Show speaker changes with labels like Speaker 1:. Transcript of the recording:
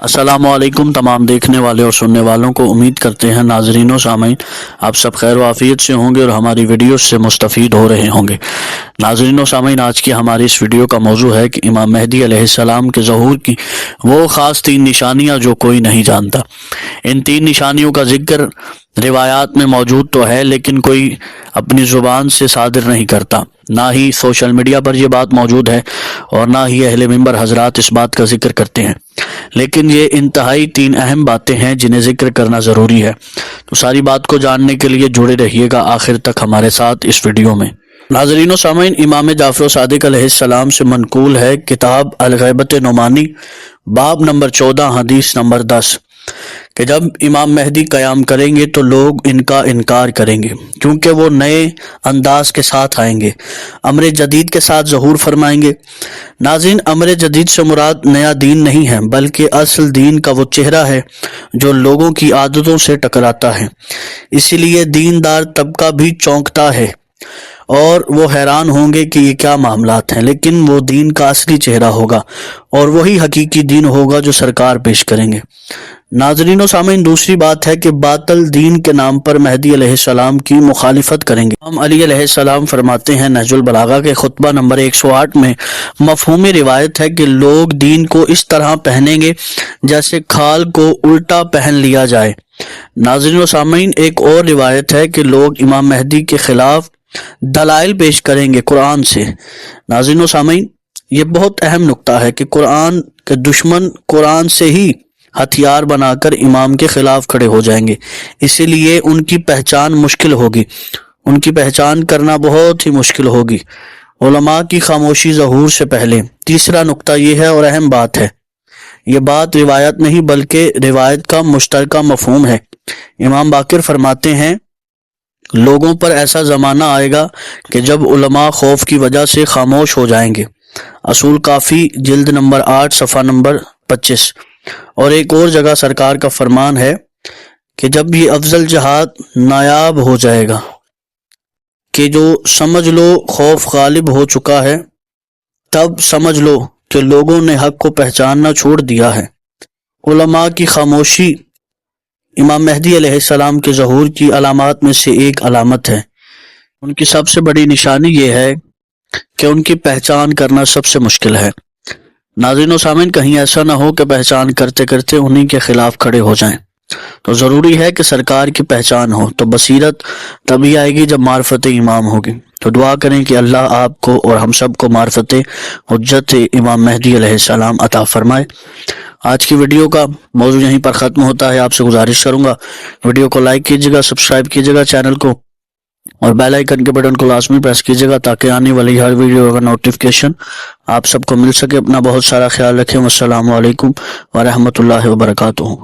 Speaker 1: अस्सलाम वालेकुम तमाम देखने वाले और सुनने वालों को। उम्मीद करते हैं नाजरीन व सामीन आप सब खैर वाफियत से होंगे और हमारी वीडियो से मुस्तफ़ीद हो रहे होंगे। नाजरीन व सामीन, आज की हमारी इस वीडियो का मौजू है कि इमाम मेहदी अलैहिस्सलाम के ज़हूर की वो ख़ास 3 निशानियाँ जो कोई नहीं जानता। इन 3 निशानियों का जिक्र रिवायात में मौजूद तो है, लेकिन कोई अपनी ज़ुबान से सादिर नहीं करता। ना ही सोशल मीडिया पर यह बात मौजूद है और ना ही अहले मिंबर हजरात इस बात का जिक्र करते हैं। लेकिन ये इंतहाई 3 अहम बातें हैं जिन्हें जिक्र करना ज़रूरी है। तो सारी बात को जानने के लिए जुड़े रहिएगा आखिर तक हमारे साथ इस वीडियो में। नाज़रीन व सामीन, इमाम जाफ़र सादिक अलैहिस्सलाम से मनकूल है किताब अल-ग़ैबत नुमानी बाब नंबर 14 हदीस नंबर 10 कि जब इमाम मेहदी क़याम करेंगे तो लोग इनका इनकार करेंगे, क्योंकि वो नए अंदाज के साथ आएंगे, अमर जदीद के साथ ज़हूर फरमाएंगे। नाज़रीन, अमर जदीद से मुराद नया दीन नहीं है, बल्कि असल दीन का वो चेहरा है जो लोगों की आदतों से टकराता है। इसीलिए दीनदार तबका भी चौंकता है और वो हैरान होंगे कि ये क्या मामलात हैं। लेकिन वो दीन का असली चेहरा होगा और वही हकीकी दीन होगा जो सरकार पेश करेंगे। नाज़रीन व सामीन, दूसरी बात है कि बातल दीन के नाम पर मेहदी अलैहिस्सलाम की मुखालिफत करेंगे। इमाम अली अलैहिस्सलाम फरमाते हैं नहजुल बलागा के खुतबा नंबर 108 में, मफहूमी रिवायत है कि लोग दीन को इस तरह पहनेंगे जैसे खाल को उल्टा पहन लिया जाए। नाज़रीन व सामीन, एक और रिवायत है कि लोग इमाम मेहदी के खिलाफ दलाइल पेश करेंगे कुरान से। नाज़रीन व सामीन, ये बहुत अहम नुक्ता है कि कुरान के दुश्मन कुरान से ही हथियार बनाकर इमाम के खिलाफ खड़े हो जाएंगे। इसीलिए उनकी पहचान मुश्किल होगी, उनकी पहचान करना बहुत ही मुश्किल होगी। उलमा की खामोशी ज़हूर से पहले। तीसरा नुक्ता यह है और अहम बात है, यह बात रिवायत नहीं बल्कि रिवायत का मुश्तरका मफहूम है। इमाम बाकिर फरमाते हैं, लोगों पर ऐसा ज़माना आएगा कि जब उलमा खौफ की वजह से खामोश हो जाएंगे। असूल काफ़ी जिल्द नंबर 8 सफ़ा नंबर 25। और एक और जगह सरकार का फरमान है कि जब ये अफजल जहाद नायाब हो जाएगा कि जो समझ लो खौफ गालिब हो चुका है, तब समझ लो कि लोगों ने हक को पहचानना छोड़ दिया है। उलमा की खामोशी इमाम मेहदी अलैहिस्सलाम के ज़हूर की अलामात में से एक अलामत है। उनकी सबसे बड़ी निशानी ये है कि उनकी पहचान करना सबसे मुश्किल है। नाज़रीन व सामीन, कहीं ऐसा ना हो कि पहचान करते करते उन्हीं के खिलाफ खड़े हो जाएं। तो ज़रूरी है कि सरकार की पहचान हो, तो बसीरत तभी आएगी जब मार्फत इमाम होगी। तो दुआ करें कि अल्लाह आपको और हम सब को मार्फत हुज्जत इमाम मेहदी अलैहिस्सलाम अता फरमाए। आज की वीडियो का मौजू यहीं पर ख़त्म होता है। आपसे गुजारिश करूँगा वीडियो को लाइक कीजिएगा, सब्सक्राइब कीजिएगा चैनल को और बेल आइकन के बटन को लाजमी प्रेस कीजिएगा ताकि आने वाली हर वीडियो का नोटिफिकेशन आप सबको मिल सके। अपना बहुत सारा ख्याल रखें। वस्सलामु अलैकुम व रहमतुल्लाहि व बरकातुहू।